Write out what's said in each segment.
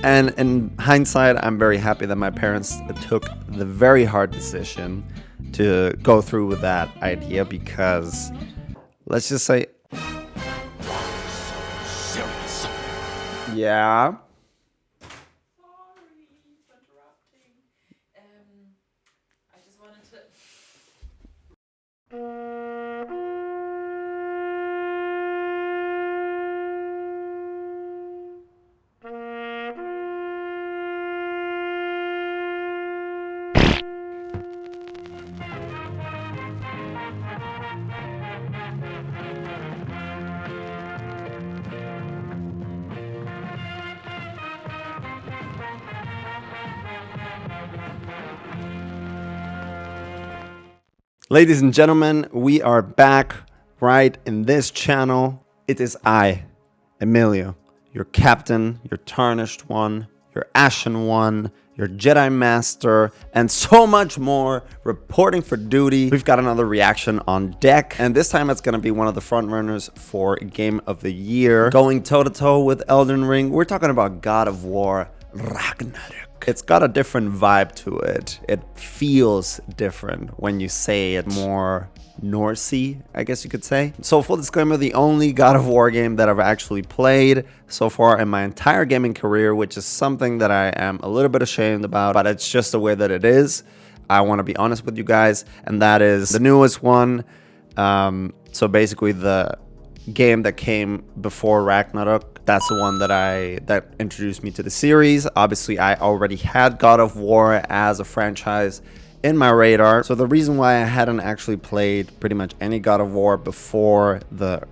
And in hindsight, I'm very happy that my parents took the very hard decision to go through with that idea, because let's just say, yeah. Sorry for interrupting. I just wanted to. Ladies and gentlemen, we are back right in this channel. It is I, Emilio, your captain, your tarnished one, your ashen one, your Jedi master, and so much more, reporting for duty. We've got another reaction on deck, and this time it's going to be one of the front runners for Game of the Year. Going toe-to-toe with Elden Ring, we're talking about God of War Ragnarök. It's got a different vibe to it. It feels different when you say it more Norse-y, I guess you could say. So full disclaimer, the only God of War game that I've actually played so far in my entire gaming career, which is something that I am a little bit ashamed about, but it's just the way that it is. I want to be honest with you guys, and that is the newest one. So basically the game that came before Ragnarök. That's the one that introduced me to the series. Obviously, I already had God of War as a franchise in my radar. So the reason why I hadn't actually played pretty much any God of War before the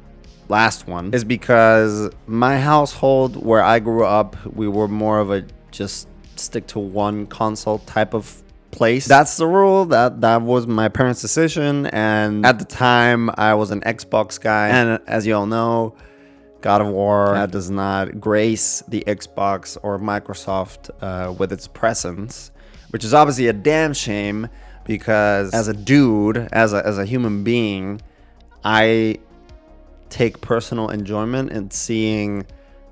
last one is because my household where I grew up, we were more of a just stick to one console type of place. That's the rule. That was my parents' decision, and at the time I was an Xbox guy, and as you all know, God of War does not grace the Xbox or Microsoft with its presence, which is obviously a damn shame, because as a dude, as a human being, I take personal enjoyment in seeing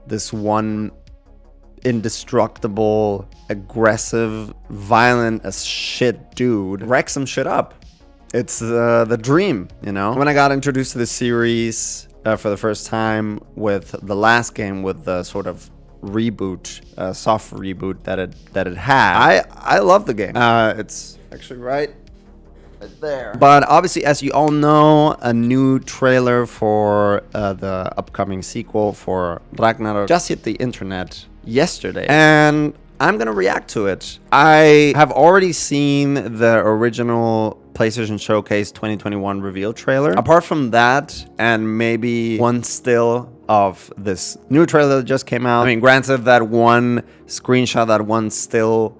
this one indestructible, aggressive, violent as shit dude wreck some shit up. It's the dream, you know? When I got introduced to the series for the first time with the last game, with the sort of reboot, soft reboot that it had, I love the game. It's actually right there. But obviously, as you all know, a new trailer for the upcoming sequel for Ragnarök just hit the internet yesterday, and I'm gonna react to it. I have already seen the original PlayStation Showcase 2021 reveal trailer. Apart from that, and maybe one still of this new trailer that just came out. I mean, granted, that one screenshot, that one still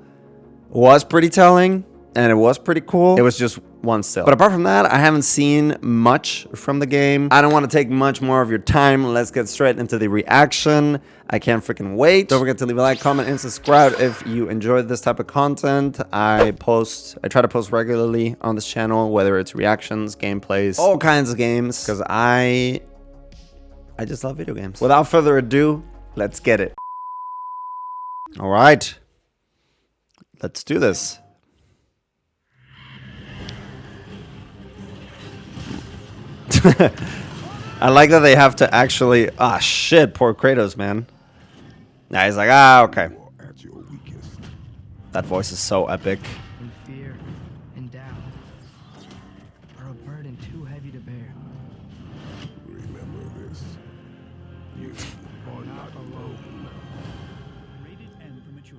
was pretty telling, and it was pretty cool. It was just one still. But apart from that, I haven't seen much from the game. I don't want to take much more of your time. Let's get straight into the reaction. I can't freaking wait. Don't forget to leave a like, comment, and subscribe if you enjoyed this type of content. I try to post regularly on this channel, whether it's reactions, gameplays, all kinds of games, because I just love video games. Without further ado, let's get it. All right. Let's do this. I like that they have to actually... Ah, shit, poor Kratos, man. Nah, he's like, okay. That voice is so epic. When fear and doubt are a burden too heavy to bear. Remember this. You are not alone. Rated M for mature.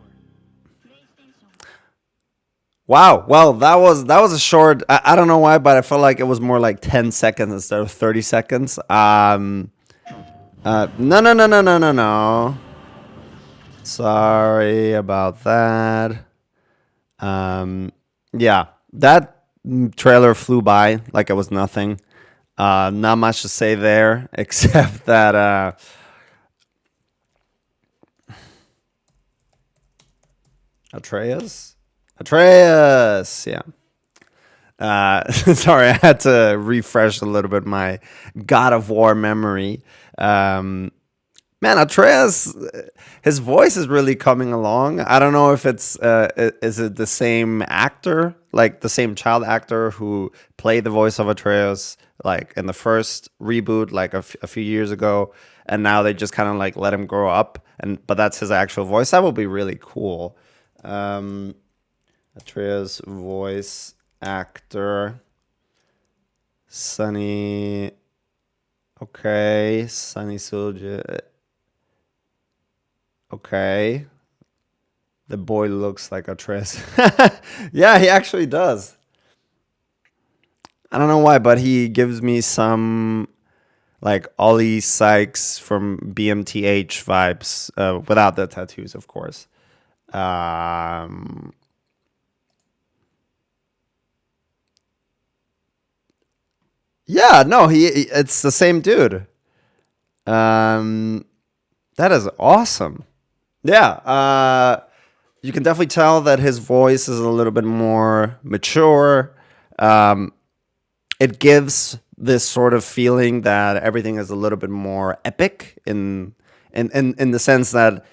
Wow, well, that was a short... I don't know why, but I felt like it was more like 10 seconds instead of 30 seconds. No. Sorry about that. Yeah, that trailer flew by like it was nothing. Not much to say there, except that Atreus, yeah. Sorry, I had to refresh a little bit my God of War memory. Man, Atreus, his voice is really coming along. I don't know if it's is it the same actor, like the same child actor who played the voice of Atreus, like in the first reboot, like a few years ago, and now they just kind of like let him grow up, but that's his actual voice. That would be really cool. Atreus voice actor, Sunny. Okay, Sunny Soldier. Okay. The boy looks like Atreus. Yeah, he actually does. I don't know why, but he gives me some like Ollie Sykes from BMTH vibes, without the tattoos, of course. Yeah, no, it's the same dude. That is awesome. Yeah, you can definitely tell that his voice is a little bit more mature. It gives this sort of feeling that everything is a little bit more epic in the sense that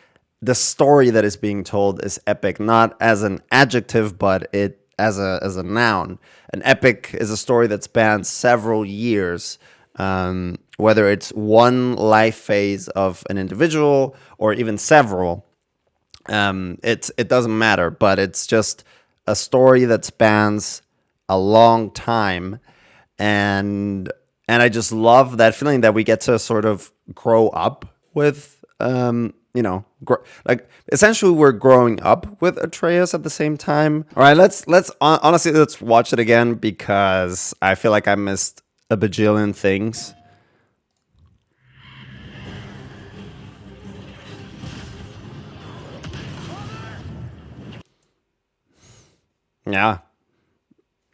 the story that is being told is epic, not as an adjective, but it as a noun. An epic is a story that spans several years. Whether it's one life phase of an individual or even several, it doesn't matter. But it's just a story that spans a long time, and I just love that feeling that we get to sort of grow up with, like essentially we're growing up with Atreus at the same time. All right, let's honestly let's watch it again because I feel like I missed a bajillion things. Yeah.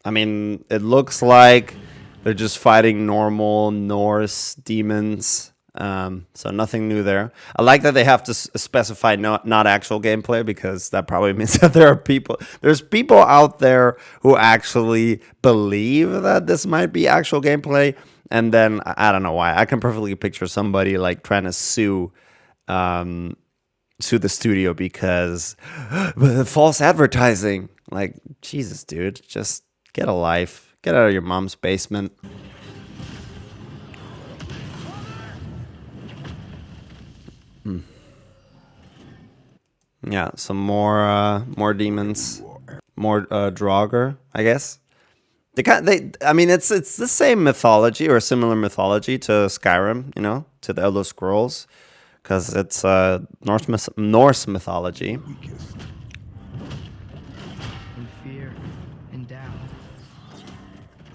I mean, it looks like they're just fighting normal Norse demons. So nothing new there. I like that they have to specify not actual gameplay, because that probably means that there's people out there who actually believe that this might be actual gameplay. And then I don't know why. I can perfectly picture somebody like trying to sue the studio because false advertising. Like, Jesus, dude, just get a life. Get out of your mom's basement. Yeah, some more demons, more Draugr, I guess. I mean, it's the same mythology or similar mythology to Skyrim, to the Elder Scrolls, because it's Norse mythology. In fear and doubt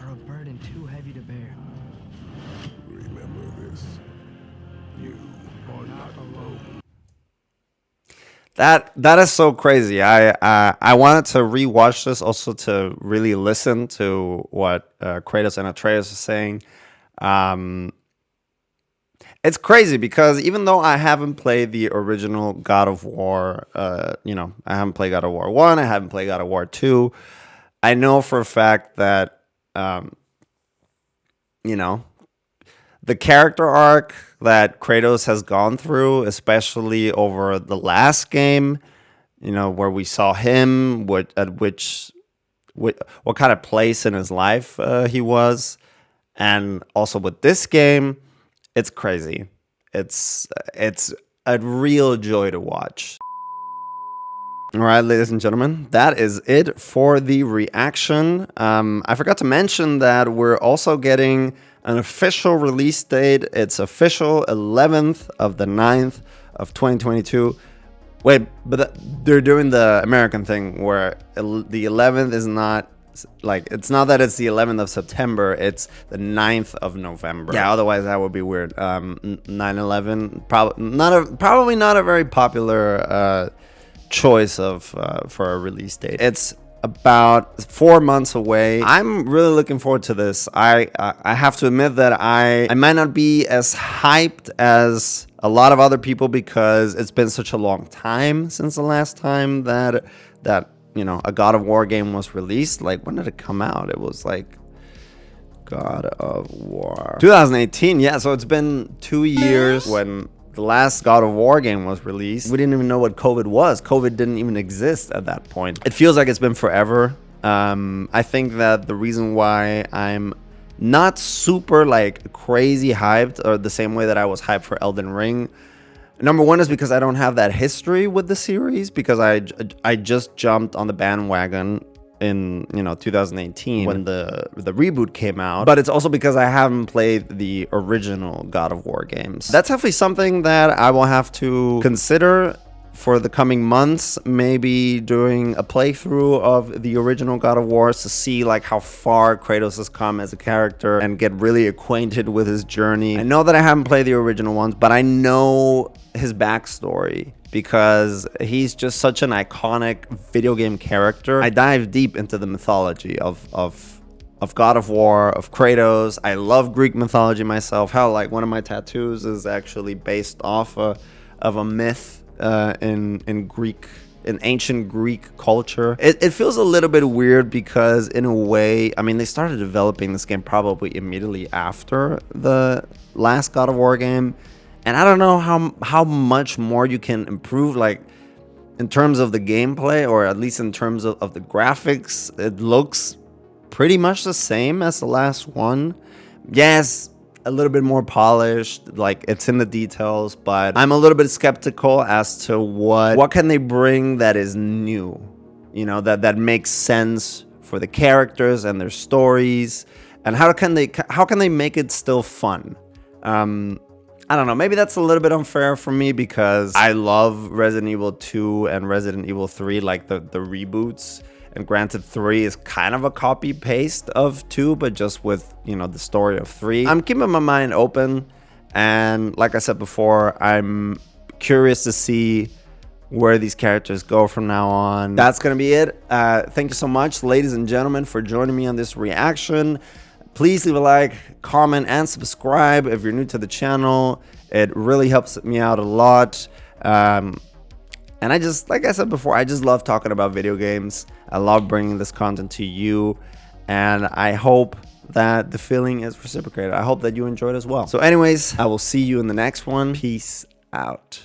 are a burden too heavy to bear. Remember this. You are not alone. That is so crazy. I wanted to rewatch this also to really listen to what Kratos and Atreus are saying. It's crazy because even though I haven't played the original God of War, I haven't played God of War 1, I haven't played God of War 2, I know for a fact that, the character arc that Kratos has gone through, especially over the last game, where we saw him, what kind of place in his life he was, and also with this game, it's crazy. It's a real joy to watch. All right, ladies and gentlemen, that is it for the reaction. I forgot to mention that we're also getting an official release date. It's official 11th of the 9th of 2022. Wait, but they're doing the American thing where the 11th is not like, it's not that it's the 11th of September, it's the 9th of November. Yeah, otherwise that would be weird. 9/11, probably not a very popular choice for a release date. It's about 4 months away. I'm really looking forward to this. I have to admit that I might not be as hyped as a lot of other people because it's been such a long time since the last time that a God of War game was released. Like, when did it come out? It was like God of War 2018. Yeah, so it's been 2 years when the last God of War game was released, we didn't even know what COVID was. COVID didn't even exist at that point. It feels like it's been forever. I think that the reason why I'm not super like crazy hyped, or the same way that I was hyped for Elden Ring, number one is because I don't have that history with the series, because I just jumped on the bandwagon in 2018 when the reboot came out. But it's also because I haven't played the original God of War games. That's definitely something that I will have to consider for the coming months, maybe doing a playthrough of the original God of War to see like how far Kratos has come as a character and get really acquainted with his journey. I know that I haven't played the original ones, but I know his backstory because he's just such an iconic video game character. I dive deep into the mythology of God of War, of Kratos. I love Greek mythology myself. Hell, like one of my tattoos is actually based off of a myth in ancient Greek culture. It feels a little bit weird because in a way, I mean, they started developing this game probably immediately after the last God of War game, and I don't know how much more you can improve, like in terms of the gameplay, or at least in terms of the graphics. It looks pretty much the same as the last one. Yes, a little bit more polished, like it's in the details, but I'm a little bit skeptical as to what can they bring that is new, that makes sense for the characters and their stories, and how can they make it still fun. I don't know, maybe that's a little bit unfair for me because I love Resident Evil 2 and Resident Evil 3, like the reboots. And granted, 3 is kind of a copy paste of 2, but just with, the story of 3. I'm keeping my mind open. And like I said before, I'm curious to see where these characters go from now on. That's going to be it. Thank you so much, ladies and gentlemen, for joining me on this reaction. Please leave a like, comment, and subscribe if you're new to the channel. It really helps me out a lot. And I just, like I said before, I just love talking about video games. I love bringing this content to you, and I hope that the feeling is reciprocated. I hope that you enjoyed as well. So anyways, I will see you in the next one. Peace out.